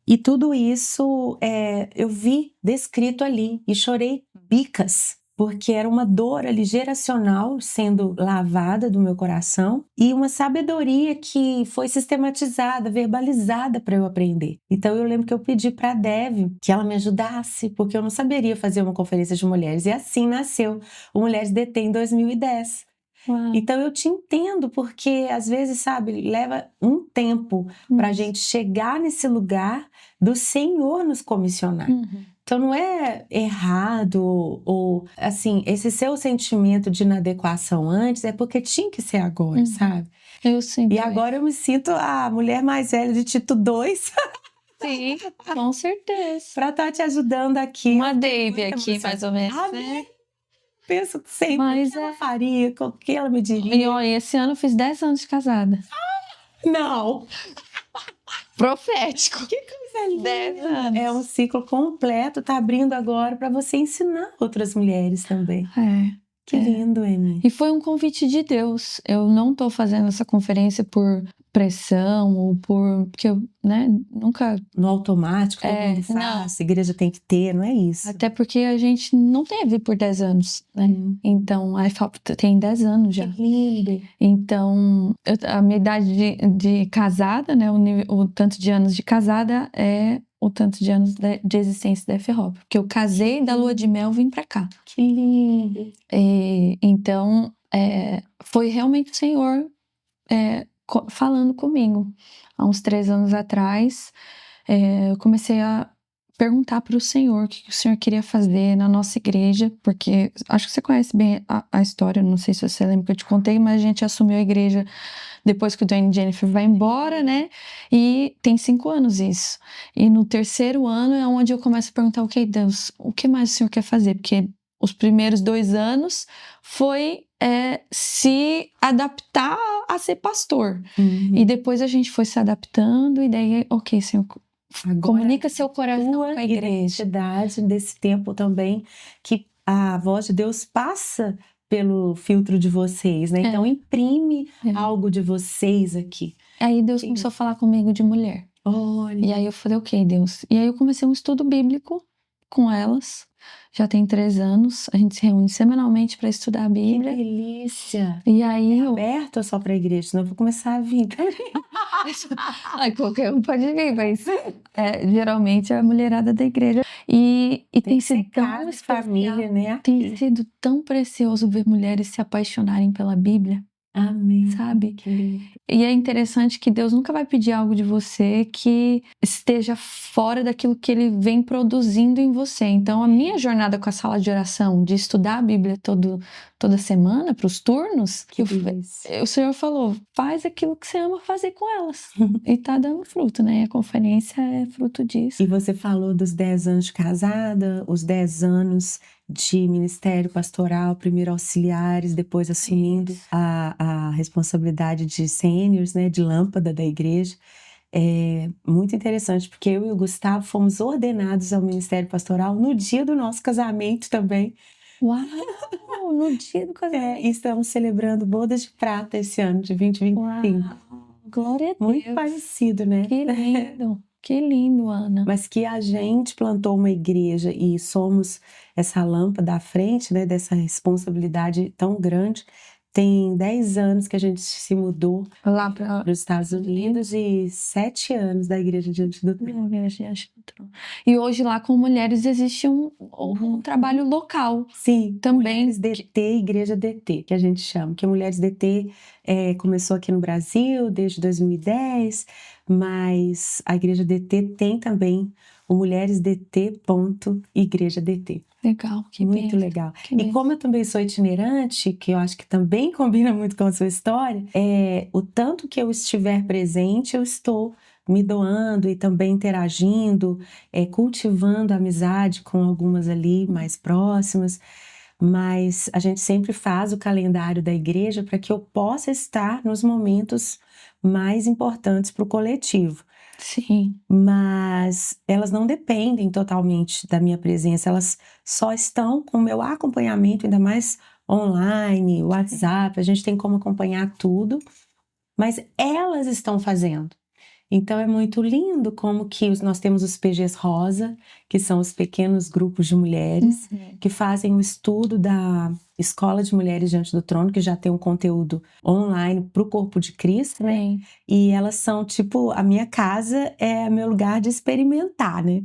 E tudo isso eu vi descrito ali e chorei bicas, porque era uma dor ali geracional sendo lavada do meu coração e uma sabedoria que foi sistematizada, verbalizada para eu aprender. Então eu lembro que eu pedi para a Dev que ela me ajudasse, porque eu não saberia fazer uma conferência de mulheres. E assim nasceu o Mulheres DT em 2010. Uau. Então eu te entendo, porque às vezes, sabe, leva um tempo para a gente chegar nesse lugar do Senhor nos comissionar. Então não é errado ou assim, esse seu sentimento de inadequação antes é porque tinha que ser agora, sabe? Eu sinto. E agora eu me sinto a mulher mais velha de Tito 2. Sim, com certeza. Para estar te ajudando aqui. Uma Dave aqui, mais ou menos. Amém. Penso sempre Mas o que ela faria, o que ela me diria. E ó, esse ano eu fiz 10 anos de casada. Não! Profético. Que coisa linda! 10 anos. É um ciclo completo, tá abrindo agora para você ensinar outras mulheres também. Que lindo, Amy. E foi um convite de Deus. Eu não tô fazendo essa conferência por pressão ou porque eu, nunca... No automático, todo mundo faz, a igreja tem que ter, não é isso. Até porque a gente não teve por 10 anos, né? Então, a IFOP tem 10 anos já. Que lindo. Então, a minha idade de casada, né? O tanto de anos de casada é o tanto de anos de existência da FROP. Porque eu casei da lua de mel e vim pra cá. Que lindo. Então, foi realmente o Senhor falando comigo. Há uns 3 anos atrás, eu comecei a perguntar para o Senhor o que o Senhor queria fazer na nossa igreja, porque acho que você conhece bem a história, não sei se você lembra que eu te contei, mas a gente assumiu a igreja depois que o Dwayne e Jennifer vai embora, né? E tem 5 anos isso. E no 3º ano é onde eu começo a perguntar, ok, Deus, o que mais o Senhor quer fazer? Porque os primeiros 2 anos foi se adaptar a ser pastor. E depois a gente foi se adaptando e daí, ok, Senhor, agora, comunica seu coração com a igreja. Identidade desse tempo também, que a voz de Deus passa pelo filtro de vocês, né? Então imprime algo de vocês aqui. Aí Deus começou a falar comigo de mulher. Olha. E aí eu falei, ok, Deus. E aí eu comecei um estudo bíblico com elas. Já tem 3 anos. A gente se reúne semanalmente para estudar a Bíblia. Que delícia! E aí aberto ou só para a igreja? Senão eu vou começar a vir. Ai, qualquer um pode vir, mas geralmente é a mulherada da igreja. E tem sido tão família, né? Tem sido tão precioso ver mulheres se apaixonarem pela Bíblia. Amém. Sabe? Que lindo. E é interessante que Deus nunca vai pedir algo de você que esteja fora daquilo que Ele vem produzindo em você. Então, a minha jornada com a sala de oração, de estudar a Bíblia toda semana, para os turnos, o Senhor falou, faz aquilo que você ama fazer com elas. E tá dando fruto, né? A conferência é fruto disso. E você falou dos 10 anos de casada, os 10 anos de ministério pastoral, primeiro auxiliares, depois assumindo a responsabilidade de sêniors, né, de lâmpada da igreja. É muito interessante, porque eu e o Gustavo fomos ordenados ao ministério pastoral no dia do nosso casamento também. Uau! No dia do casamento. E estamos celebrando bodas de prata esse ano, de 2025. Uau! Glória a Deus! Muito parecido, né? Que lindo! Que lindo, Ana. Mas que a gente plantou uma igreja e somos essa lâmpada à frente, né, dessa responsabilidade tão grande. Tem 10 anos que a gente se mudou lá para os Estados Unidos e 7 anos da Igreja Diante do Trono. E hoje lá com mulheres existe um trabalho local. Sim, também. Mulheres DT, Igreja DT, que a gente chama. Que Mulheres DT começou aqui no Brasil desde 2010, mas a Igreja DT tem também o Mulheres DT. Igreja DT. Legal, que muito bem. legal. E como eu também sou itinerante, que eu acho que também combina muito com a sua história, o tanto que eu estiver presente, eu estou me doando e também interagindo, cultivando amizade com algumas ali mais próximas. Mas a gente sempre faz o calendário da igreja para que eu possa estar nos momentos mais importantes para o coletivo. Sim. Mas elas não dependem totalmente da minha presença, elas só estão com o meu acompanhamento, ainda mais online, WhatsApp, a gente tem como acompanhar tudo, mas elas estão fazendo. Então é muito lindo como que nós temos os PGs Rosa, que são os pequenos grupos de mulheres, que fazem o estudo da Escola de Mulheres Diante do Trono, que já tem um conteúdo online para o corpo de Cristo, né? Sim. E elas são tipo, a minha casa é meu lugar de experimentar, né?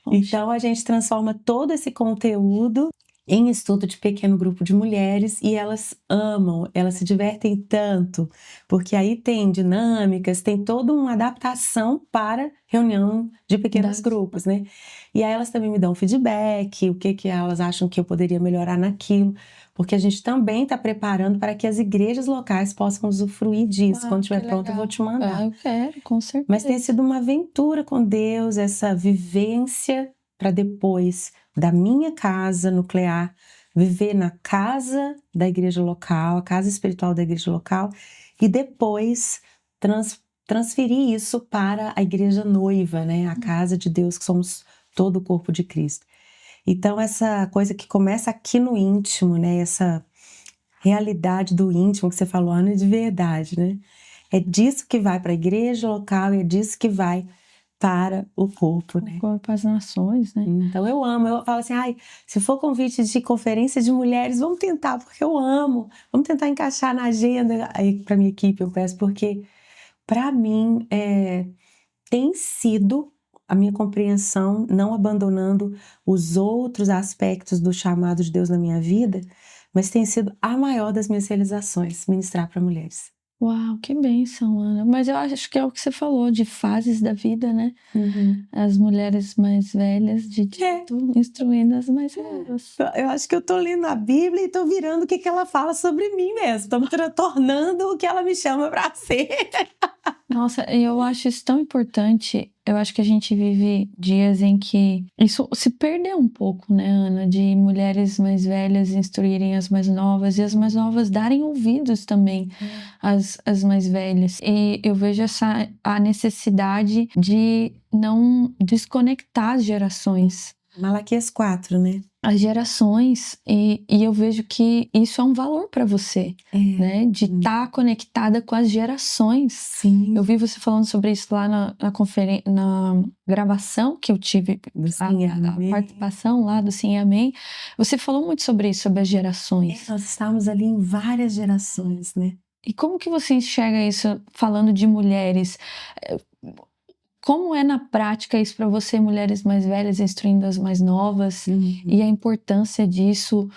Poxa. Então a gente transforma todo esse conteúdo em estudo de pequeno grupo de mulheres e elas amam, elas se divertem tanto, porque aí tem dinâmicas, tem toda uma adaptação para reunião de pequenos grupos, né? E aí elas também me dão feedback, o que elas acham que eu poderia melhorar naquilo, porque a gente também está preparando para que as igrejas locais possam usufruir disso. Quando estiver pronto, eu vou te mandar. Eu quero, com certeza. Mas tem sido uma aventura com Deus, essa vivência para depois da minha casa nuclear, viver na casa da igreja local, a casa espiritual da igreja local, e depois transferir isso para a igreja noiva, né? A casa de Deus, que somos todo o corpo de Cristo. Então, essa coisa que começa aqui no íntimo, né? Essa realidade do íntimo que você falou, Ana, é de verdade, né? É disso que vai para a igreja local e é disso que vai para o corpo, né? O corpo, as nações, né? Então eu amo, eu falo assim, se for convite de conferência de mulheres, vamos tentar, porque eu amo, vamos tentar encaixar na agenda. Aí para minha equipe eu peço, porque para mim tem sido a minha compreensão, não abandonando os outros aspectos do chamado de Deus na minha vida, mas tem sido a maior das minhas realizações, ministrar para mulheres. Uau, que bênção, Ana. Mas eu acho que é o que você falou, de fases da vida, né? As mulheres mais velhas de Tito instruindo as mais novas. Eu acho que eu tô lendo a Bíblia e tô virando o que ela fala sobre mim mesmo. Tô me tornando o que ela me chama para ser. Nossa, eu acho isso tão importante. Eu acho que a gente vive dias em que isso se perdeu um pouco, né, Ana? De mulheres mais velhas instruírem as mais novas e as mais novas darem ouvidos também às mais velhas. E eu vejo a necessidade de não desconectar as gerações. Malaquias 4, né? As gerações, e eu vejo que isso é um valor para você, né? De estar conectada com as gerações. Sim. Eu vi você falando sobre isso lá na gravação que eu tive, a participação lá do Sim Amém. Você falou muito sobre isso, sobre as gerações. Nós estamos ali em várias gerações, né? E como que você enxerga isso falando de mulheres? Como é na prática isso para você, mulheres mais velhas instruindo as mais novas, e a importância disso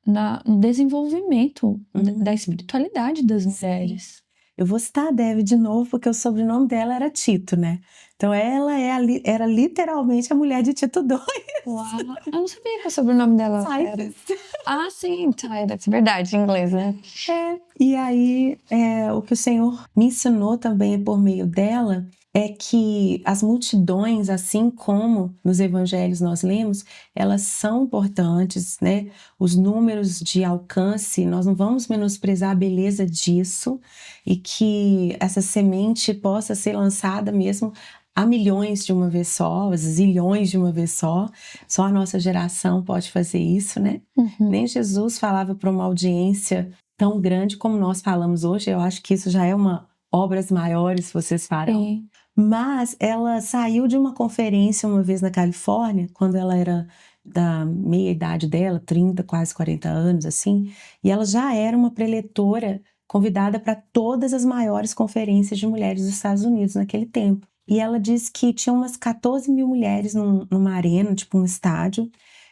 no desenvolvimento da espiritualidade das mulheres? Eu vou citar a Dev de novo, porque o sobrenome dela era Tito, né? Então ela era literalmente a mulher de Tito II. Uau, eu não sabia que o sobrenome dela era. Ah, sim, Titus, verdade, em inglês, né? E aí, o que o Senhor me ensinou também por meio dela é que as multidões, assim como nos evangelhos nós lemos, elas são importantes, né? Os números de alcance, nós não vamos menosprezar a beleza disso, e que essa semente possa ser lançada mesmo a milhões de uma vez só, a zilhões de uma vez só. Só a nossa geração pode fazer isso, né? Nem Jesus falava para uma audiência tão grande como nós falamos hoje. Eu acho que isso já é uma obras maiores vocês farão. Sim. Mas ela saiu de uma conferência uma vez na Califórnia, quando ela era da meia-idade dela, 30, quase 40 anos, assim, e ela já era uma preletora convidada para todas as maiores conferências de mulheres dos Estados Unidos naquele tempo. E ela disse que tinha umas 14 mil mulheres numa arena, tipo um estádio,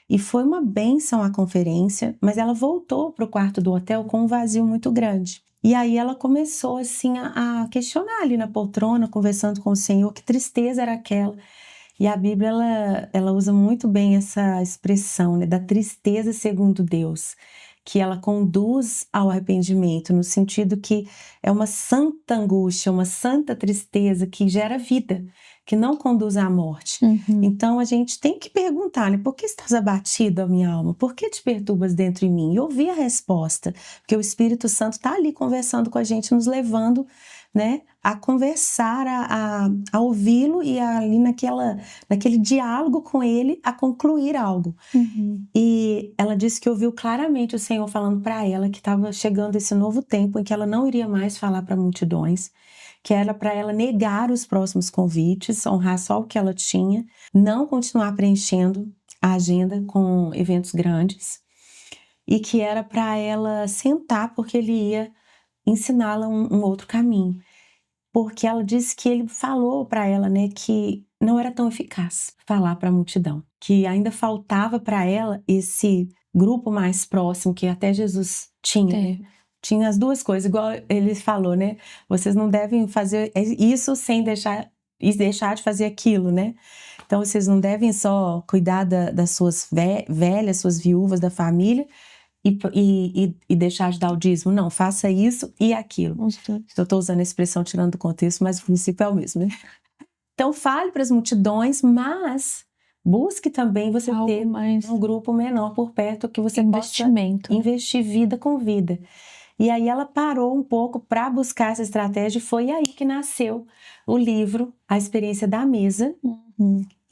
e foi uma bênção a conferência, mas ela voltou para o quarto do hotel com um vazio muito grande. E aí ela começou assim a questionar ali na poltrona, conversando com o Senhor, que tristeza era aquela. E a Bíblia, ela usa muito bem essa expressão, né, da tristeza segundo Deus, que ela conduz ao arrependimento, no sentido que é uma santa angústia, uma santa tristeza que gera vida, que não conduz à morte. Então a gente tem que perguntar, né, por que estás abatida, minha alma? Por que te perturbas dentro de mim? E ouvir a resposta, porque o Espírito Santo está ali conversando com a gente, nos levando, né, a conversar, a ouvi-lo e ali naquele diálogo com ele, a concluir algo. E ela disse que ouviu claramente o Senhor falando para ela que estava chegando esse novo tempo em que ela não iria mais falar para multidões, que era para ela negar os próximos convites, honrar só o que ela tinha, não continuar preenchendo a agenda com eventos grandes, e que era para ela sentar porque ele ia ensiná-la um outro caminho. Porque ela disse que ele falou para ela, né, que não era tão eficaz falar para a multidão, que ainda faltava para ela esse grupo mais próximo que até Jesus tinha, né? Tinha as duas coisas, igual ele falou, né? Vocês não devem fazer isso sem deixar de fazer aquilo, né? Então, vocês não devem só cuidar das suas velhas, suas viúvas da família e deixar de dar o dízimo. Não, faça isso e aquilo. Eu estou usando a expressão tirando do contexto, mas o princípio é o mesmo, né? Então, fale para as multidões, mas busque também você ter um grupo menor por perto que você possa investir vida com vida. E aí ela parou um pouco para buscar essa estratégia, e foi aí que nasceu o livro A Experiência da Mesa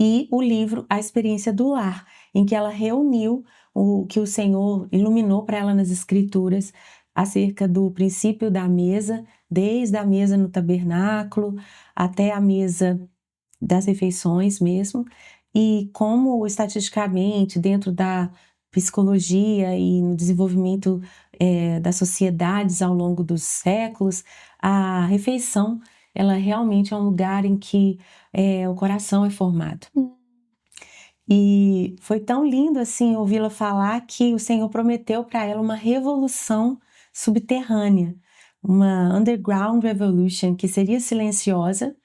e o livro A Experiência do Lar, em que ela reuniu o que o Senhor iluminou para ela nas Escrituras acerca do princípio da mesa, desde a mesa no tabernáculo até a mesa das refeições mesmo, e como estatisticamente, dentro da psicologia e no desenvolvimento das sociedades ao longo dos séculos, a refeição, ela realmente é um lugar em que o coração é formado. E foi tão lindo assim ouvi-la falar que o Senhor prometeu para ela uma revolução subterrânea, uma underground revolution, que seria silenciosa,